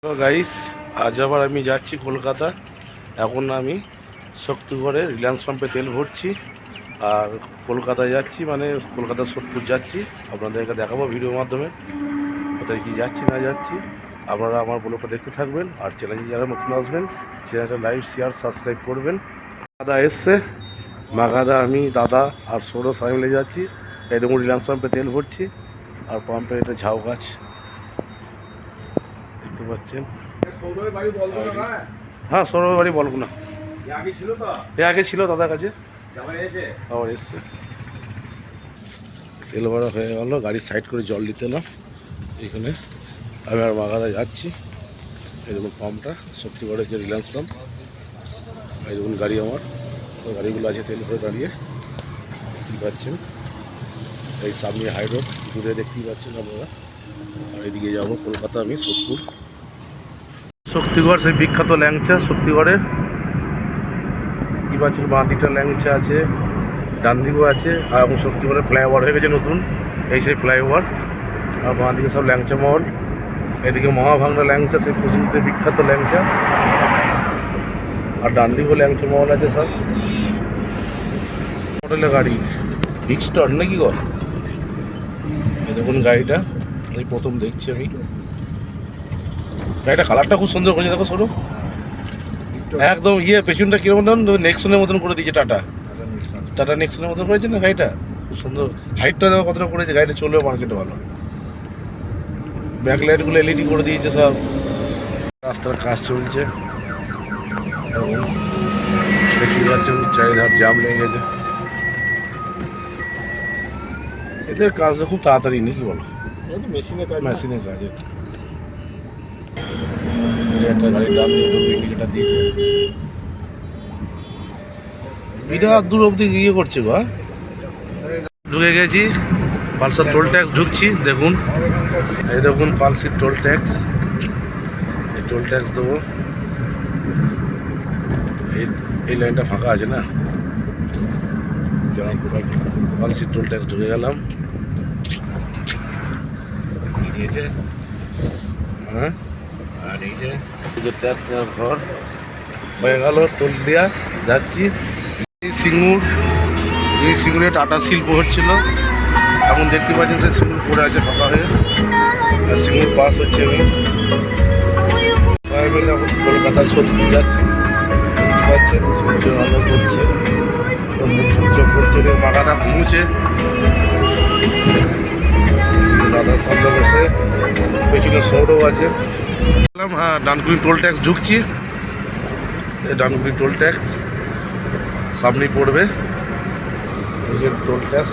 Hello guys, আজ আবার আমি যাচ্ছি কলকাতা। এখন আমি শক্তিগড়ে রিলায়েন্স পাম্পে তেল ভরছি আর কলকাতায় যাচ্ছি, মানে কলকাতা সোদপুর যাচ্ছি। আপনাদেরকে দেখাবো ভিডিওর মাধ্যমে কোথায় কি যাচ্ছি না যাচ্ছি। আপনারা আমার ব্লগটা দেখতে থাকবেন আর চ্যানেলে যারা নতুন আসবেন চ্যানেলটা লাইক শেয়ার সাবস্ক্রাইব করবেন। দাদা এসছে, মাগাদা, আমি, দাদা আর সৌরভ সবাই মিলে যাচ্ছি। এরকম রিলায়েন্স পাম্পে তেল ভরছি আর পাম্পে এটা ঝাউ গাছ দেখতে পাচ্ছেন। হ্যাঁ, সৌরভের বাড়ি বলবো না, এ আগে ছিল দাদার কাছে, আবার এসছে। তেল ভরা হয়ে গেল, গাড়ি সাইড করে জল দিতে এলাম। এইখানে আমি আর মাগাদা যাচ্ছি। এই দেখুন পাম্পটা, শক্তিগড়ের যে রিলায়েন্স পাম্প। এই দেখুন গাড়ি, আমার গাড়িগুলো আছে তেল ভরে দাঁড়িয়ে, দেখতেই পাচ্ছেন। এই সামনে হাই রোড, দূরে দেখতেই পাচ্ছেন আপনারা। আর এদিকে যাবো কলকাতা, আমি সোদপুর। শক্তিগড় সেই বিখ্যাত ল্যাংচা, শক্তিগড়ের কি পাচ্ছেন, বাঁ দিকটা ল্যাংচা আছে, ডান দিকেও আছে। আর এখন শক্তিগড়ের ফ্লাইওভার হয়ে গেছে নতুন, এই সেই ফ্লাইওভার। আর বাঁ দিকে সব ল্যাংচা মহল, এদিকে মহাভাঙ্গা ল্যাংচা, সেই পশ্চিমবঙ্গের বিখ্যাত ল্যাংচা। আর ডান দিকেও ল্যাংচা মহল আছে সব। মডেলের গাড়ি, বিগ স্টার নাকি গো? এই দেখুন গাড়িটা, এই প্রথম দেখছি আমি। গাড়িটা কালারটা খুব সুন্দর করেছে, দেখো সরু, একদম পেছনটা কিরকম নেক্সনের মতন করে দিয়েছে। টাটা নেক্সনের মতন করেছে না গাড়িটা, খুব সুন্দর। হাইটটা দেখো কতটা করেছে, গাড়িটা চলবে মার্কেটে ভালো। ব্যাক লাইটগুলো এলইডি করে দিয়েছে সব। রাস্তার কাজ চলছে, দেখতে পাচ্ছেন চারিধার জাম লেগে গেছে। এদের কাজটা খুব তাড়াতাড়ি নাকি বলো, মেশিনের কাজ। একটা গাড়ির দাম দিয়ে ইন্ডিকেটার দিয়েছে, এটা দূর অব্দি করছে গো। ঢুকে গেছি পালসার টোল ট্যাক্স, ঢুকছি। দেখুন, এই দেখুন পালসির টোল ট্যাক্স, এই টোল ট্যাক্স দেবো। এই লাইনটা ফাঁকা আছে না, পালসির টোল ট্যাক্স ঢুকে গেলাম। হ্যাঁ, আর এই যে ট্যাক্স নেওয়ার ঘর হয়ে গেল, টোল দেওয়া যাচ্ছি। সিঙ্গুর, যে সিঙ্গুরে টাটা শিল্প হচ্ছিল, এখন দেখতে পাচ্ছেন সে সিঙ্গুর পড়ে আছে ফাঁকা হয়ে। আর সিঙ্গুর পাস হচ্ছে, আমি সবাই মিলে এখন কলকাতা সোদপুর যাচ্ছি। দেখতে পাচ্ছেন সূর্য আলো করছে, সূর্য করছে, মাথাটা ঘুমুছে। দাদার সামনে বসে, পেছনে সৌরভ আছে। হ্যাঁ, ডানকুনি টোল ট্যাক্স ঢুকছি। এই ডানকুনি টোল ট্যাক্স সামনেই পড়বে, এই যে টোল ট্যাক্স।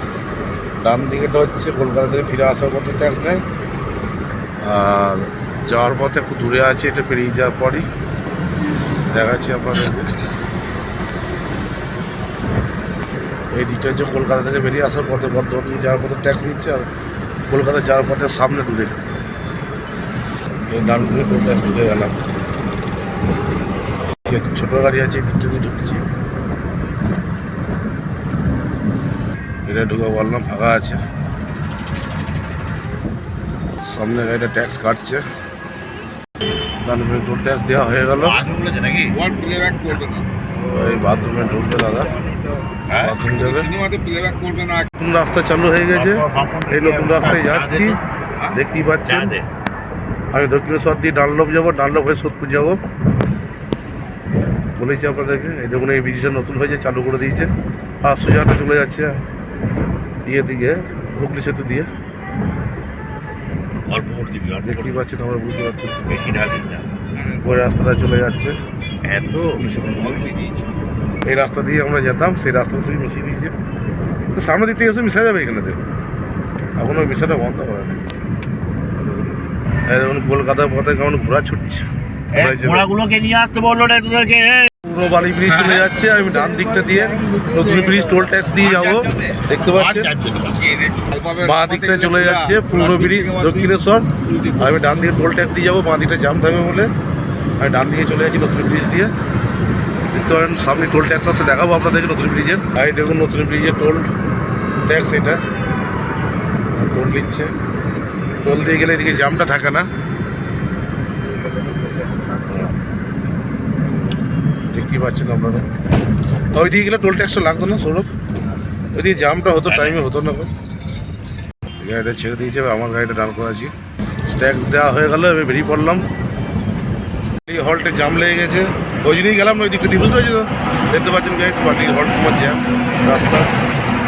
ডান দিকেটা হচ্ছে কলকাতা থেকে ফিরে আসার পথে ট্যাক্স নেয়, আর যাওয়ার পথে একটু দূরে আছে, এটা পেরিয়ে যাওয়ার পরই দেখাচ্ছি আপনাদেরকে। এই দিকটা হচ্ছে কলকাতা থেকে বেরিয়ে আসার পথে, বর্ধমান দিয়ে যাওয়ার পথে ট্যাক্স নিচ্ছে, আর কলকাতা যাওয়ার পথে সামনে দূরে এই ডানকুনি টোল ট্যাক্স ঢুকে গেলাম। ছোটো গাড়ি আছে, এই দিকটা দিয়ে ঢুকছি। এটা ঢুকে বললাম ফাঁকা আছে, সামনে গাড়িটা ট্যাক্স কাটছে। টোল ট্যাক্স দেওয়া হয়ে গেল। ওই বাথরুমে ঢুকবে দাদা, বাথরুম যাবে। নতুন রাস্তা চালু হয়ে গেছে, এই নতুন রাস্তায় যাচ্ছি। দেখতেই পাচ্ছেন, আমি দক্ষিণেশ্বর দিয়ে ডানলপ যাবো, ডানলপ হয়ে সোদপুর যাবো বলেছি আপনাদেরকে। এই দেখুন, এই ব্রিজটা নতুন হয়েছে, চালু করে দিয়েছে। আর সোজাটা চলে যাচ্ছে দিকে, হুগলি সেতু দিয়ে। দেখতেই পাচ্ছেন, আমরা বুঝতে পারছেন, ওই রাস্তাটা চলে যাচ্ছে। এই রাস্তা দিয়ে আমরা যেতাম, সেই রাস্তার সঙ্গে মিশিয়ে দিয়েছে। সামনে দিক থেকে এসে মিশা যাবে এখানেতে, এখন ওই মিশাটা বন্ধ করে নেই। দেখুন কলকাতার পথে কেমন ঘোরা ছুটছে। পুরো বালি ব্রিজ চলে যাচ্ছে, আমি ডান দিকটা দিয়ে নতুন ব্রিজ টোল ট্যাক্স দিয়ে যাবো। দেখতে পাচ্ছেন বাঁ দিকটা চলে যাচ্ছে পুরনো ব্রিজ দক্ষিণেশ্বর, আমি ডান দিকে টোল ট্যাক্স দিয়ে যাবো। বাঁ দিকটা জাম থাকবে বলে আমি ডান দিকে চলে যাচ্ছি নতুন ব্রিজ দিয়ে। দেখতে পারেন সামনে টোল ট্যাক্স আছে, দেখাবো আপনাদেরকে নতুন ব্রিজের। এই দেখুন নতুন ব্রিজের টোল ট্যাক্স, এটা টোল দিচ্ছে। টোল দিয়ে গেলে এদিকে জামটা থাকে না। দেখতেই পাচ্ছেন আপনারা। ওইদিকে গেলে টোল ট্যাক্সটা লাগতো না সৌরভ, ওইদিকে জামটা হতো, টাইমে হতো না। গাড়িটা ছেড়ে দিয়েছে, আমার গাড়িটা দাঁড় করাচ্ছি। ট্যাক্স দেওয়া হয়ে গেল, এবার বেরিয়ে পড়লাম। এই হল্টে জাম লেগে গেছে, ওই জন্যই গেলাম না ওই দিকটা, বুঝতে পারছি তো, দেখতে পাচ্ছেন গাড়ি বাটি হল্ট তোমার জ্যাম রাস্তা,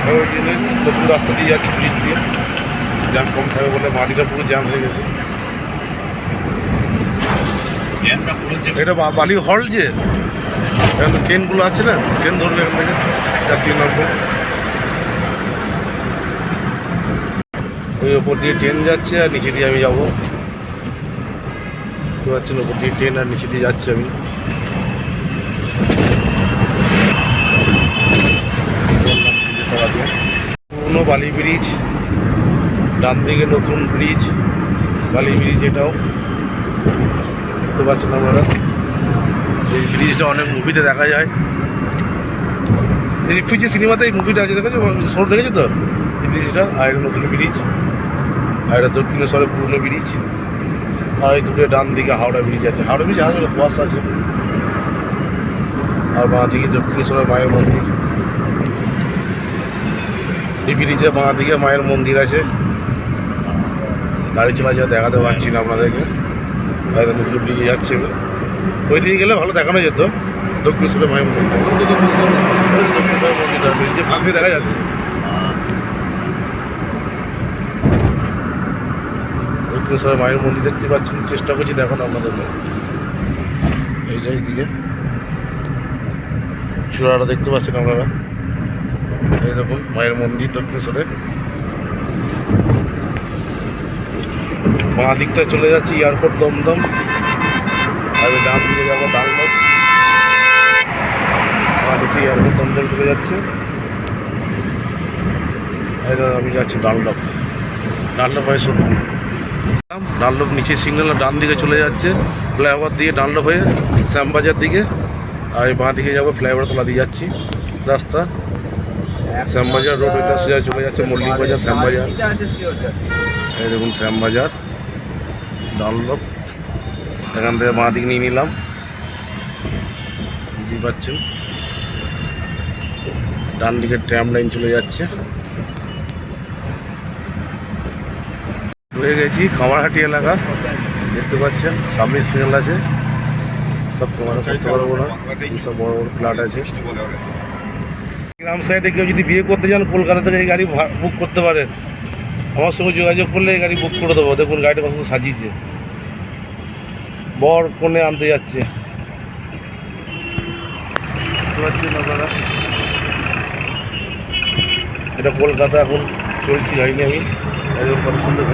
ওই জন্য নতুন রাস্তা দিয়ে যাচ্ছে ব্রিজ দিয়ে, জ্যাম কম থাকবে বলে। মাটিটা পুরো জ্যাম হয়ে গেছে। এটা বালি হল্ট যে এখন ট্রেনগুলো আছে না, ট্রেন ধরবে এখান থেকে যাত্রী নামবে। ওই ওপর দিয়ে ট্রেন যাচ্ছে আর নিচে দিয়ে আমি যাবো, বুঝতে পারছেন, ওপর দিয়ে ট্রেন আর নিচে দিয়ে যাচ্ছে আমি। পুরনো বালি ব্রিজ, ডান দিকে নতুন ব্রিজ বালি ব্রিজ, এটাও দেখতে পাচ্ছেন আপনারা। এই ব্রিজটা অনেক মুভিতে দেখা যায়, রিফিউজি সিনেমাতে এই মুভিটা আছে, দেখেছো শোর দেখেছো তো এই ব্রিজটা। আর এটা নতুন ব্রিজ, আর এটা দক্ষিণেশ্বরের পুরনো ব্রিজ। আর এই দুটো ডান দিকে হাওড়া ব্রিজ আছে, হাওড়া ব্রিজ আসলে বাস আছে। আর বাঁ দিকে দক্ষিণেশ্বরের মায়ের মন্দির। এই ব্রিজে বাঁ দিকে মায়ের মন্দির আছে। গাড়ি চলা যায় দেখাতে পারছি না আপনাদেরকে, আর নতুন ব্রিজে যাচ্ছে। ওই দিকে গেলে ভালো দেখানো যেত দক্ষিণেশ্বরের মায়ের মন্দির, দক্ষিণেশ্বরের মন্দিরটা ব্রিজে ফাঁকে দেখা যাচ্ছে। দক্ষিণেশ্বরের মায়ের মন্দির দেখতে পাচ্ছেন, চেষ্টা করছি দেখানো আপনাদেরকে। এই যে এইদিকে চূড়াটা দেখতে পাচ্ছেন আপনারা, এই দেখুন মায়ের মন্দির দক্ষিণেশ্বরে। বাঁ দিকটা চলে যাচ্ছে এয়ারপোর্ট দমদম, আর ডান দিকে যাবো ডানলপ। বাঁ দিকে এয়ারপোর্ট দমদম চলে যাচ্ছে, আমি যাচ্ছি ডানলপ। ডানলপ হয়ে সোদপুর, ডানলপ নিচে সিগন্যাল ডান দিকে চলে যাচ্ছে, ফ্লাইওভার দিয়ে ডানলপ হয়ে শ্যামবাজার দিকে। আর এই বাঁ দিকে যাবো, ফ্লাইওভার তলা দিয়ে যাচ্ছি রাস্তা। শ্যামবাজার রোড এটা সোজা চলে যাচ্ছে মল্লিক বাজার, শ্যামবাজার। এই দেখুন শ্যামবাজার, ডানলপ। এখান থেকে বাঁ দিকে নিয়ে নিলাম, বুঝতেই পারছেন। ডান দিকে ট্রাম লাইন চলে যাচ্ছে। হয়ে গেছি কামারহাটি এলাকা, দেখতে পাচ্ছেন সামনে সিগন্যাল আছে, সব ক্যামেরা করতে পারবো না, সব বড় বড় ফ্ল্যাট আছে। গ্রাম সাইডে কেউ যদি বিয়ে করতে যান কলকাতা থেকে এই গাড়ি বুক করতে পারেন, আমার সঙ্গে যোগাযোগ করলে এই গাড়ি বুক করে দেবো। দেখুন গাড়িটা কত সাজিয়েছে, বর কোণে আনতে যাচ্ছে, বুঝতে পারছেন আপনারা। এটা কলকাতা এখন চলছি গাড়ি আমি, কত সুন্দর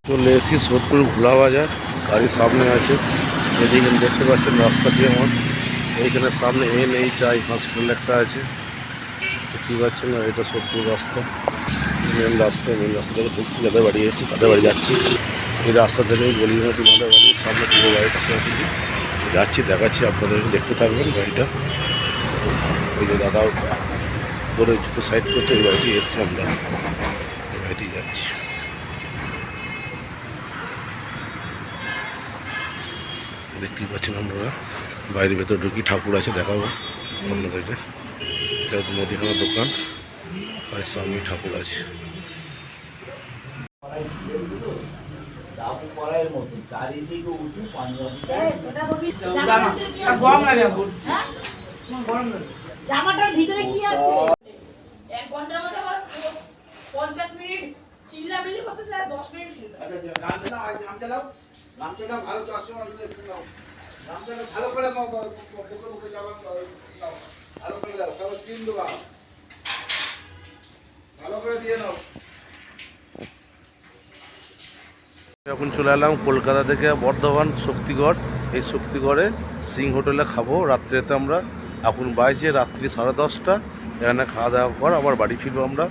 চলে এসেছি সোদপুর ভোলা বাজার। গাড়ির সামনে আছে, এদিকে দেখতে পাচ্ছেন রাস্তাটি আমার। এইখানে সামনে NHI হসপিটাল একটা আছে, দেখতেই পাচ্ছেন। আর এটা সোদপুর রাস্তা, মেন রাস্তা। মেন রাস্তা থেকে ঢুকছি, যাদের বাড়ি এসেছি তাদের বাড়ি যাচ্ছি। এই রাস্তা থেকে গলির মধ্যে আমাদের বাড়ি, সামনে পুরো গাড়িটা যাচ্ছি, দেখাচ্ছি আপনাদেরকে, দেখতে থাকবেন গাড়িটা। ওই যে দাদা ধরে জুতো সাইড করছে, ওই বাড়িটি এসছি আমরা, ওই বাড়িটি যাচ্ছি। দেখতেই পাচ্ছেন আপনারা, বাইরের ভেতর ঢুকি, ঠাকুর আছে দেখাবো আপনাদেরকে। এটা মুদিখানার দোকান, আর সামনে ঠাকুর আছে। জামাটার ভিতরে কি আছে? 1 ঘন্টার মধ্যে 50 মিনিট চিল্লামিল্লি করতেছে, আর 10 মিনিট ছিল। আচ্ছা গান চালাও ভালো, চশমা নাও, গান চালাও ভালো করে, মুখে জবাব দাও, ভালো করে দাও, সব স্ক্রিন দেবা, ভালো করে দিয়ে নাও। এখন চলে এলাম কলকাতা থেকে বর্ধমান শক্তিগড়। এই শক্তিগড়ে সিং হোটেলে খাবো রাত্রেতে আমরা। এখন বাজছে রাত্রি 10:30। এখানে খাওয়া দাওয়া কর আবার বাড়ি ফিরবো আমরা।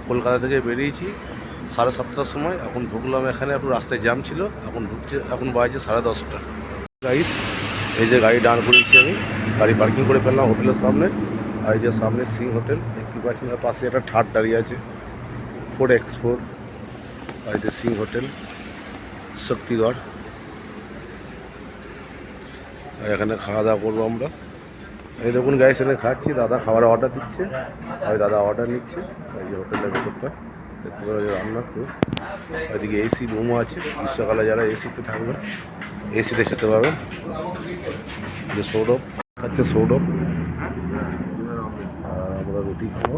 কলকাতা থেকে বেরিয়েছি 7:30টার সময়, এখন ঢুকলাম এখানে, একটু রাস্তায় জ্যাম ছিল, এখন বাজছে 10:30। গাইস, এই যে গাড়ি দাঁড় করেছি আমি, গাড়ি পার্কিং করে ফেললাম হোটেলের সামনে। আর এই যে সামনে সিং হোটেল দেখতে পাচ্ছেন, আর পাশে একটা থার্ড দাঁড়িয়ে আছে 4x4। আর এই যে সিং হোটেল শক্তিগড়। আর এখানে খাওয়া দাওয়া করবো আমরা। এই দেখুন গাইস, এখানে খাচ্ছি, দাদা খাবারের অর্ডার দিচ্ছে, আর দাদা অর্ডার নিচ্ছে। এই যে হোটেলের ভেতরটা দেখতে পাওয়া যায়, রান্না খুব। এদিকে এসি রুমও আছে, গ্রীষ্মকালে যারা এসিতে থাকবে এসিতে খেতে পারবেন। যে সৌরভ খাচ্ছে, সৌরভ। আর আমরা রুটি খাবো।